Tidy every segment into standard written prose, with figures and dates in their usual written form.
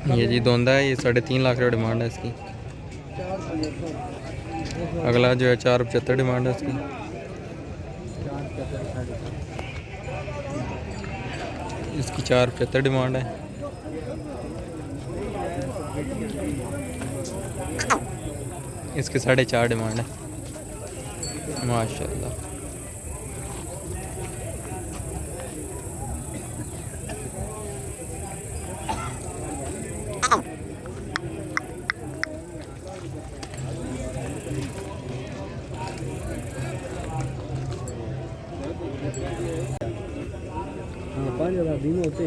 ये जी दोंदा है, ये 3.5 लाख रुपये डिमांड है इसकी। अगला जो है 475 डिमांड है इसकी। इसकी 475 डिमांड है। इसके 4.5 डिमांड है। माशाल्लाह। दिन होते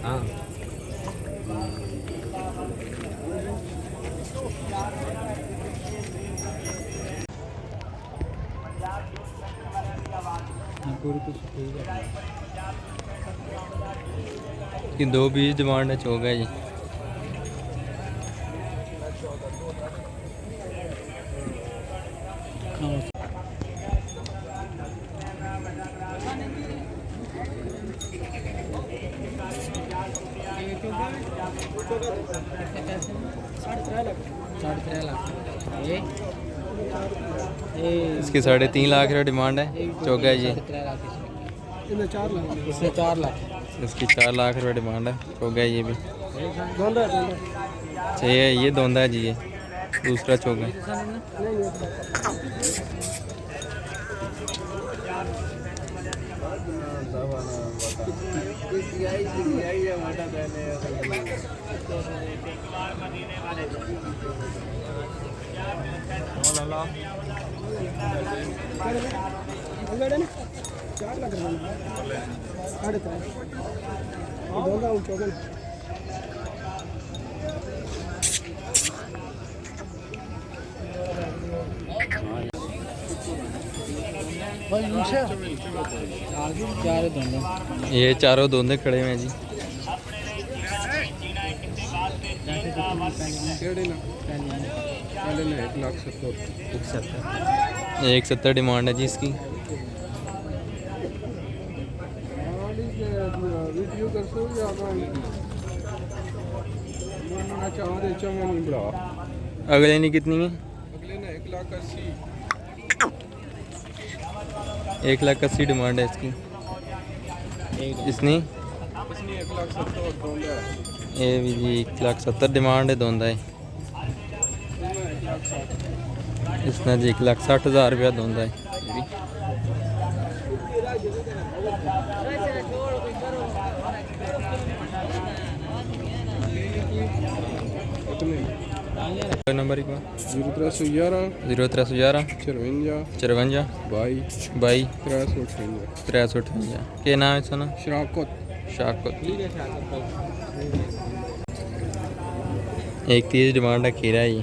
हाँ कि 2.20 डिमांड है, चौगा है जी। इसकी 3.5 लाख रुपये डिमांड है, चौगा है जी। इसमें 4 लाख। इसकी 4 लाख रुपये डिमांड है, चौगा है ये भी। अच्छा ये दोंदा है जी, ये दूसरा चौगा है। ये चारों दोंदे खड़े हुए हैं जी। 170 डिमांड है जी इसकी। अगले नहीं कितनी है? 1,80,000 डिमांड है इसकी। इसने ये भी जी 1,70,000 डिमांड है, दोंदा है। इसने जी 1,60,000 रुपया दोंदा है। नंबर 0311 0311 54 22 358। क्या नाम है इसका? शराकत। 1,30,000 डिमांड है, खीरा है ये।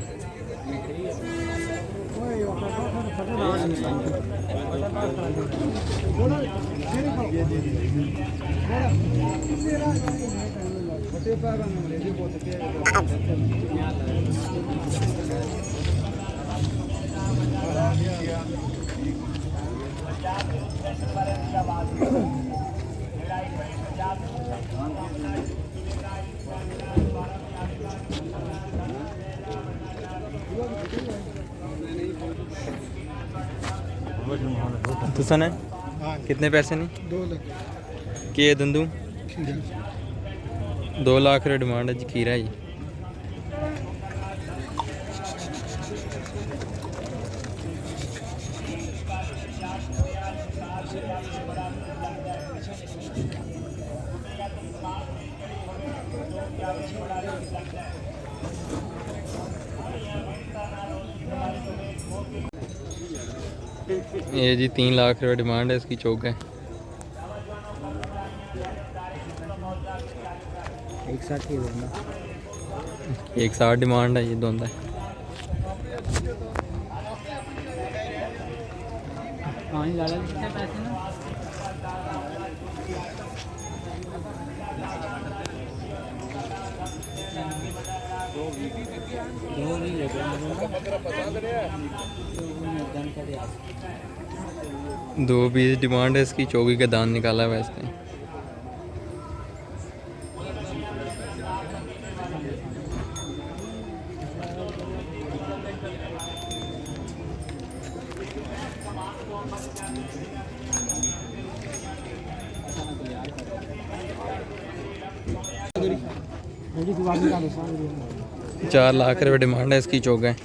तो सन है कितने पैसे नहीं? 2 लाख के दंदू 2 लाख रुपये डिमांड है जी, खीरा जी। ये जी 3 लाख रुपये डिमांड है इसकी, चौक है। 1,60 डिमांड है, ये दोंदा है। दो 20 डिमांड है इसकी, चौकी का दान निकाला हुआ है इसने। 4 लाख रुपये डिमांड है इसकी चोगा है।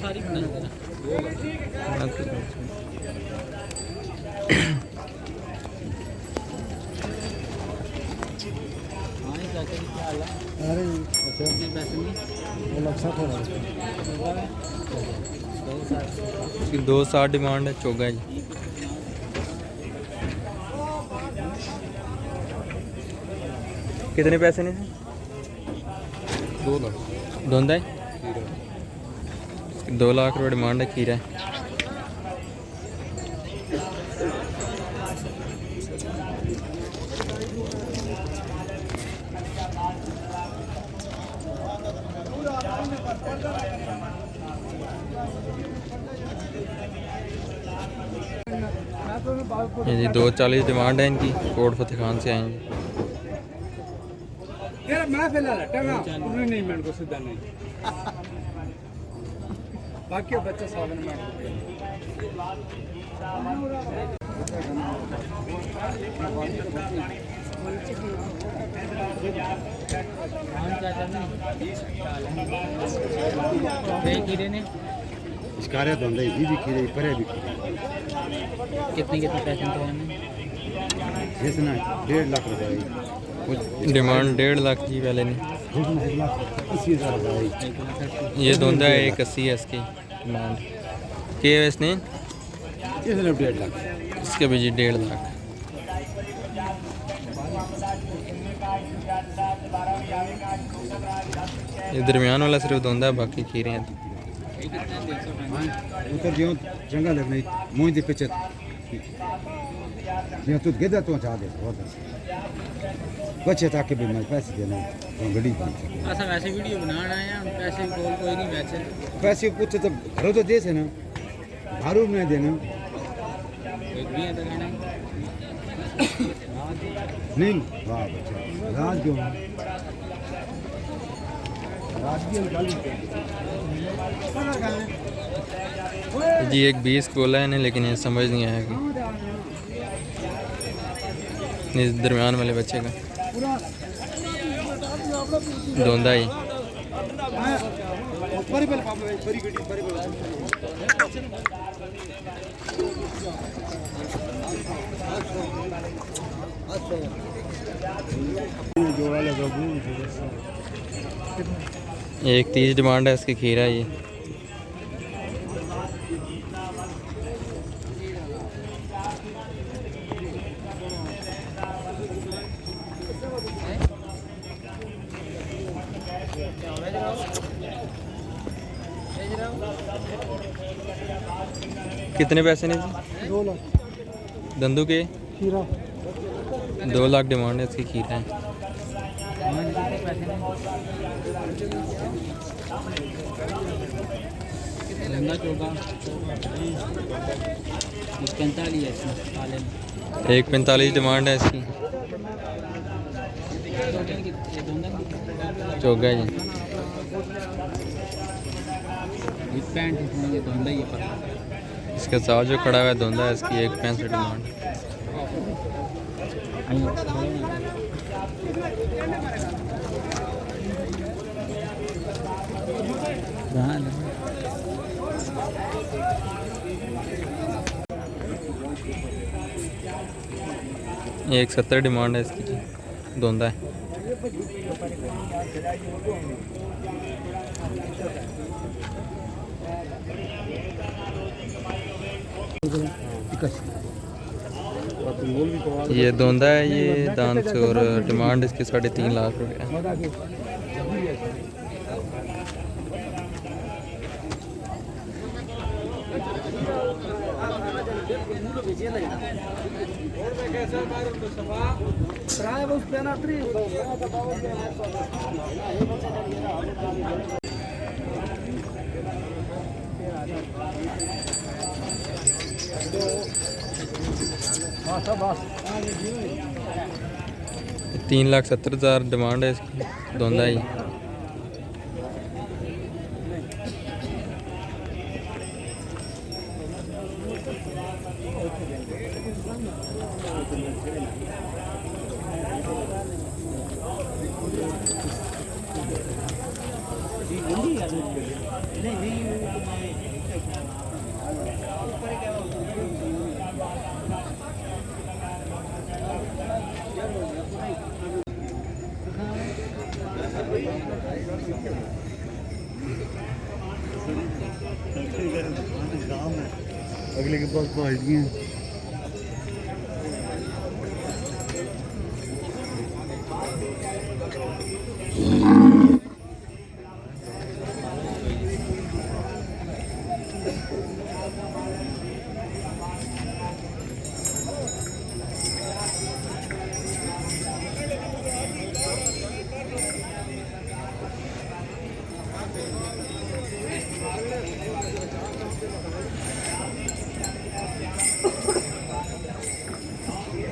सारी बना देना। अरे पैसे नहीं वो लक्ष्य हो रहा इसकी 2.60 डिमांड है चोगा जी। कितने पैसे नहीं 2 लाख धोंदा है 2 लाख रुपये डिमांड है खीरा है। ये जी 2.40 डिमांड है इनकी। कोट फतेह खान से आएंगे। यार मैं फिलहाल टंगा उन्हें नहीं मेरे को सीधा नहीं बाकी बच्चा सावन में इसकारे धंधे ये भी खीरे परे भी कितने पैसे हैं जिसना 1.5 लाख रुपए डिमांड 1.5 लाख जी पहले नहीं। 1,80,000 रुपए ये धोंदा है 180 है इसकी डिमांड के इसने इसने 1.5 लाख इसके भी जी 1.5 लाख। ये दरमियान वाला सिर्फ धोंदा है बाकी खीरे हैं। उतर जो जंगल लगने मुंह दे पिछत ये तो गेदा तो चाह दे बहुत बच्चे ताकि भी मैं पैसे देना गड़ी ऐसा वैसे वीडियो बनाना है पैसे बोल कोई नहीं वैसे पैसे पूछे तो घरों तो दे से ना भारू में देना एक भी है तो कहना नहीं वाह बच्चा राज क्यों राज की गाली जी एक 20 बोला है इन्हें लेकिन ये समझ नहीं आया कि इस दरमियान वाले बच्चे का धोंदा ही एक 30 डिमांड है इसकी खीरा ये। कितने पैसे नहीं 2 लाख दंदू के खीरा 2 लाख डिमांड है इसकी खीरा है। एक 45 डिमांड है इसकी चोगा जी। इसके साथ जो खड़ा हुआ है धोंदा है इसकी 1.65 डिमांड। ये 170 डिमांड है इसकी जी धोंदा है। ये धोंदा है ये दान से और डिमांड इसकी 3.5 लाख रुपये है। 3,70,000 डिमांड है इसकी। धुंध है जी। अगले के पास पहुंच गए।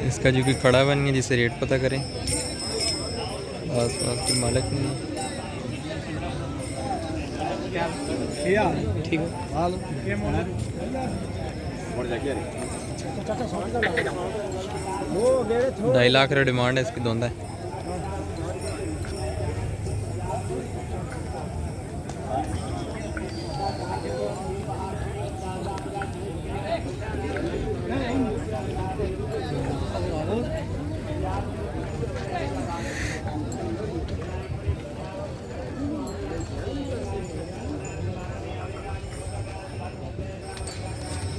इसका जो कि खड़ा बन गया, जिससे रेट पता करें। आस पास के मालिक नहीं है। ठीक है। 2.5 लाख रुपये डिमांड है इसकी। धुंध है।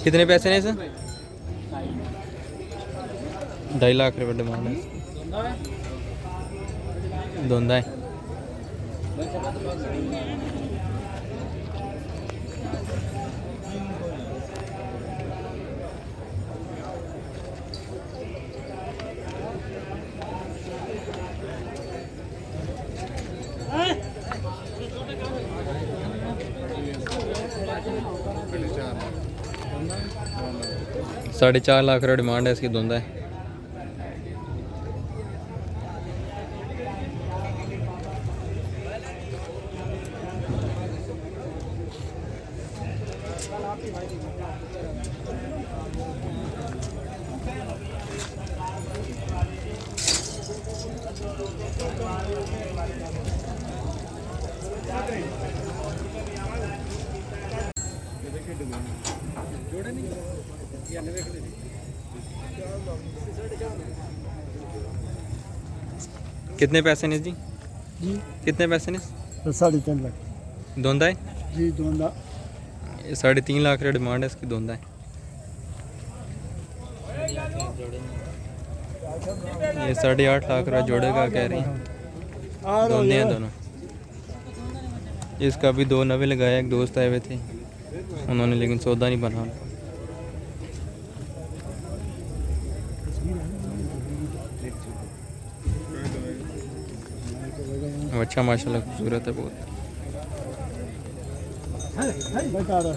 कितने पैसे ने सर? 2.5 लाख रुपये डिमांड है। धुंध है। साढ़े 4 लाख रुपये डिमांड है इसकी। धुंध है। कितने पैसे ने जी? जी कितने पैसे ने? 3.5 लाख। धुंध है जी धुंधा। 3.5 लाख रुपये डिमांड है इसकी। धुंध है। ये 8.5 लाख रुपये जोड़े का कह रही हैं। धुंधे हैं दोनों। इसका भी 2 नवे लगाया। एक दोस्त आए हुए थे उन्होंने, लेकिन सौदा नहीं बना। अच्छा माशाल्लाह खूबसूरत है बहुत। बता रहा।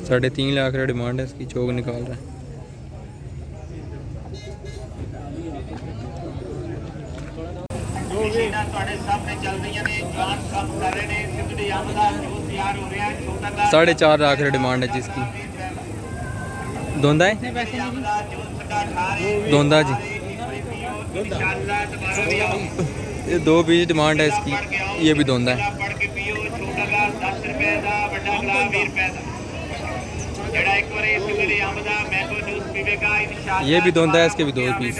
साढ़े 3 लाख रुपये डिमांड है इसकी। चोग निकाल रहा है। साढ़े 4 लाख रुपये डिमांड है जिसकी। धुंधा है। धुंधा जी। ये 2 बीज डिमांड है इसकी। ये भी धुंधा है। ये भी धुंधा है। इसके भी 2 पीस।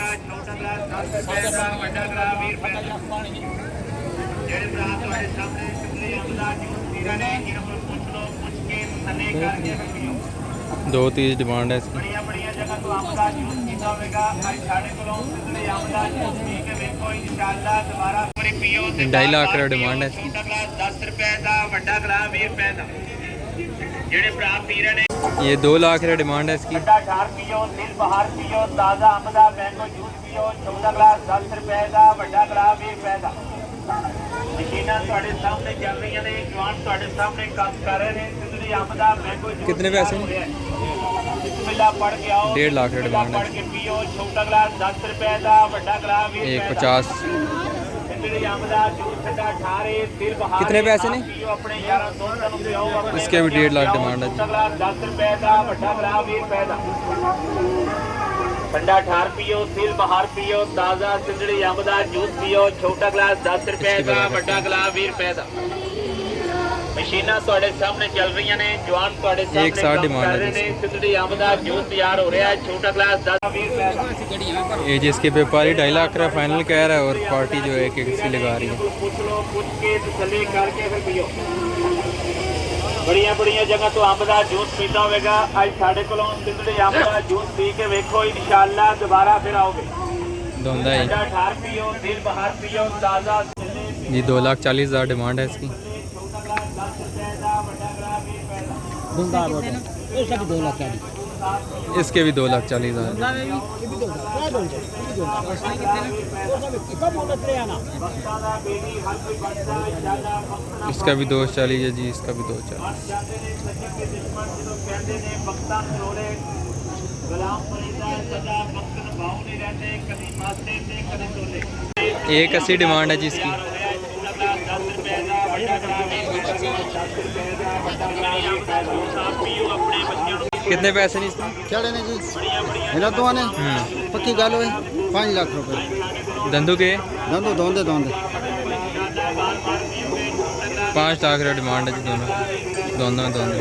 दो 30 डिमांड है इसकी। 2.5 लाख रुपये डिमांड है इसकी। 10 रुपए का बड़ा ग्राम 20 रुपए का ਜਿਹੜੇ ਭਰਾ ਪੀਰ ਨੇ ये 2 लाख रुपये डिमांड है इसकी। ਠੰਡਾ ਠਾਰ ਪੀਓ, ਦਿਲ ਬਹਾਰ ਪੀਓ, ਤਾਜ਼ਾ ਅੰਬ ਦਾ ਮੈਂਗੋ ਜੂਸ ਪੀਓ, ਛੋਟਾ ਗਲਾਸ 10 ਰੁਪਏ ਦਾ, ਵੱਡਾ ਗਲਾਸ 20 ਰੁਪਏ ਦਾ। ਮਸ਼ੀਨਾਂ ਤੁਹਾਡੇ ਸਾਹਮਣੇ ਚੱਲ ਰਹੀਆਂ ਨੇ, ਜਵਾਨ ਤੁਹਾਡੇ ਸਾਹਮਣੇ ਕੰਮ ਕਰ ਰਹੇ ਨੇ। ਤੁਸੀਂ ਅੰਬ ਦਾ ਮੈਂਗੋ ਜੂਸ कितने पैसे ने? ਬਿਸਮਿਲ੍ਲਾ ਪੜ ਕੇ ਆਓ। 1.5 लाख रुपये डिमांड ਪੜ है। ਕੇ ਪੀਓ, ਛੋਟਾ ਗਲਾਸ 10 ਰੁਪਏ ਦਾ, ਵੱਡਾ ਗਲਾਸ 20 एक ਰੁਪਏ ਦਾ। 50। ਜਿਹੜੀ ਅੰਬ ਦਾ ਜੂਸ ਠੰਡਾ ਠਾਰੇ, ਦਿਲ ਬਹਾਰ कितने पैसे ने? ਪੀਓ, ਆਪਣੇ ਯਾਰਾਂ ਦੋਸਤਾਂ ਨੂੰ ਪਿਆਓ। ਆਪਣੇ इसके भी 1.5 लाख डिमांड है। ਛੋਟਾ ਗਲਾਸ 10 ਰੁਪਏ ਦਾ, ਵੱਡਾ ਗਲਾਸ 20 ਰੁਪਏ ਦਾ। ਠੰਡਾ ਠਾਰ ਪੀਓ, ਦਿਲ ਬਹਾਰ ਪੀਓ, ਤਾਜ਼ਾ ਸਿੰਜੜੀ ਅੰਬ ਦਾ ਜੂਸ ਪੀਓ, ਛੋਟਾ ਗਲਾਸ 10 ਰੁਪਏ ਦਾ, ਵੱਡਾ ਗਲਾਸ 20 ਰੁਪਏ ਦਾ। ਮਸ਼ੀਨਾਂ ਤੁਹਾਡੇ ਸਾਹਮਣੇ ਚੱਲ ਰਹੀਆਂ ਨੇ, ਜਵਾਨ ਤੁਹਾਡੇ ਸਾਹਮਣੇ एक साथ ਕੰਮ डिमांड ਕਰ है ਰਹੇ ਨੇ। जिसकी। ਸਿੰਜੜੀ ਅੰਬ ਦਾ ਜੂਸ ਤਿਆਰ ਹੋ ਰਿਹਾ ਹੈ, ਛੋਟਾ ਗਲਾਸ 10 20 ਰੁਪਏ ਦਾ। ये जिसके व्यापारी 2.5 लाख का फाइनल कह रहा है और पार्टी जो है 1 सी लगा रही है। ਪੁੱਛ ਲਓ, ਪੁੱਛ ਕੇ ਤਸੱਲੀ ਕਰਕੇ ਫਿਰ ਪੀਓ। ਬੜੀਆਂ ਬੜੀਆਂ ਜਗ੍ਹਾ ਤੋਂ ਅੰਬ ਦਾ ਜੂਸ ਪੀਤਾ ਹੋਵੇਗਾ, ਅੱਜ ਸਾਡੇ ਕੋਲੋਂ ਸਿੰਜੜੀ ਅੰਬ ਦਾ ਜੂਸ ਪੀ ਕੇ ਵੇਖੋ, ਇਨਸ਼ਾਅੱਲਾ ਦੁਬਾਰਾ ਫਿਰ ਆਓਗੇ। धोंदा ही ਠੰਡਾ ਠਾਰ ਪੀਓ, ਦਿਲ ਬਹਾਰ ਪੀਓ, ਤਾਜ਼ਾ जी 2,40,000 डिमांड है इसकी। धुंदा बोलो ये सब 2 लाख क्या इसके भी 2,40,000। इसका भी 2,40 है जी, इसका भी 2,40। एक 80 डिमांड है जी इसकी। कितने पैसे नहीं इसमें? ਕਿਹੜੇ ਨੇ ਜੀ ਇਹਨਾਂ ਦੋਵਾਂ ਨੇ ਪੱਕੀ ਗੱਲ ਹੋਈ 5 ਲੱਖ ਰੁਪਏ धंधों के ਦੋਂਦੇ ਦੋਂਦੇ ਦੋਂਦੇ 5 लाख रुपये डिमांड है जी दोनों दोनों।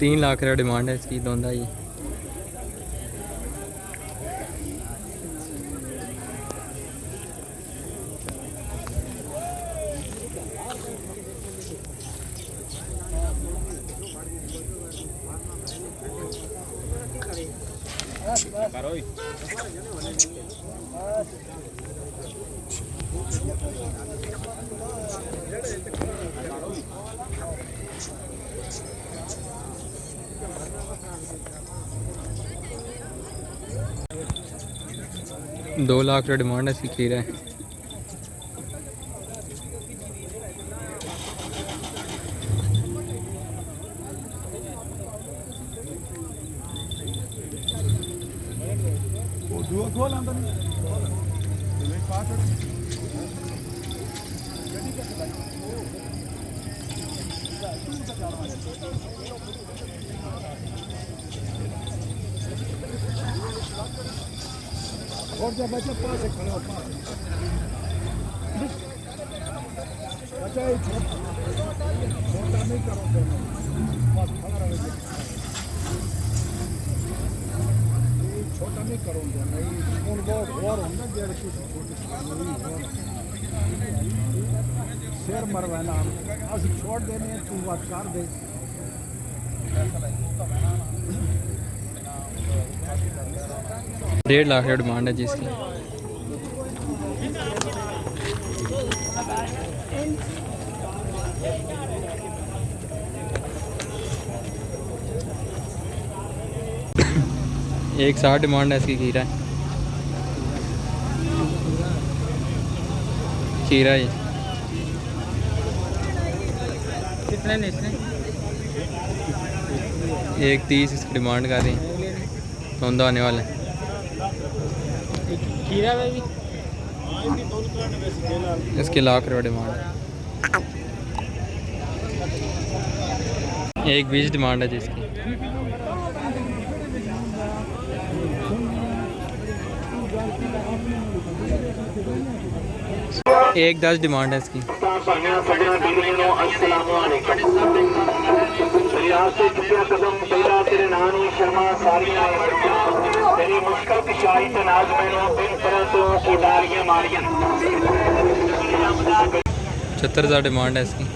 तीन लाख रुपये डिमांड है इसकी दोनों ही। दो लाख रुपये डिमांड है इसकी खीरा है। और जब बच्चे पास है खड़े हो पास बच्चा ही छोटा नहीं करो बस खड़ा रहो छोटा नहीं करो नहीं उन बहुत और होना देर की शेर मरवाना आज छोड़ देने तू बात कर दे 1.5 लाख रुपये डिमांड है जी इसकी। एक 60 डिमांड है इसकी खीरा है। खीरा ही कितने ने इसने? 1.30 इसकी डिमांड कर रही है। सौदा आने वाला है। खीरा में भी इसके लाख रुपये डिमांड है। 1.20 डिमांड है जिसकी। एक 10 डिमांड है इसकी। यहाँ से चुकिया कदम पहला तेरे नाम ही शर्मा सारियां तेरी मुश्किल पिछाई ते नाज मैनू बिन तरह तो उडारियां मारियां। 75,000 डिमांड है इसकी।